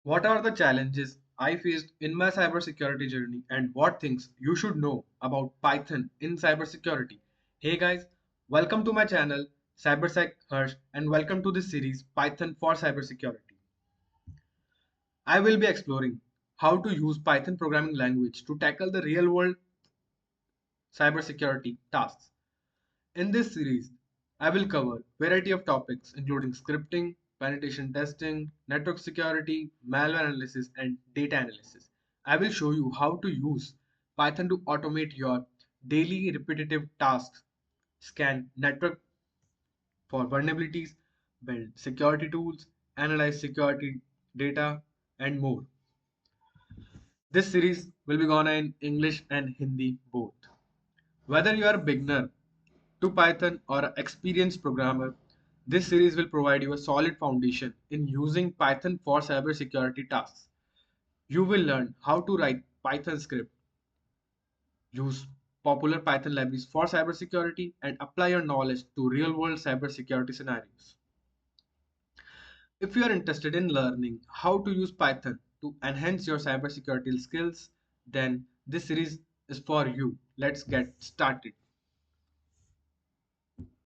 What are the challenges I faced in my cybersecurity journey and what things you should know about Python in cybersecurity? Hey guys, welcome to my channel Cybersec Harsh and welcome to this series Python for Cybersecurity. I will be exploring how to use Python programming language to tackle the real world cybersecurity tasks. In this series, I will cover variety of topics including scripting, penetration testing, network security, malware analysis, and data analysis. I will show you how to use Python to automate your daily repetitive tasks, scan network for vulnerabilities, build security tools, analyze security data, and more. This series will be gone in English and Hindi both. Whether you are a beginner to Python or an experienced programmer, this series will provide you a solid foundation in using Python for cybersecurity tasks. You will learn how to write Python script, use popular Python libraries for cybersecurity, and apply your knowledge to real-world cybersecurity scenarios. If you are interested in learning how to use Python to enhance your cybersecurity skills, then this series is for you. Let's get started.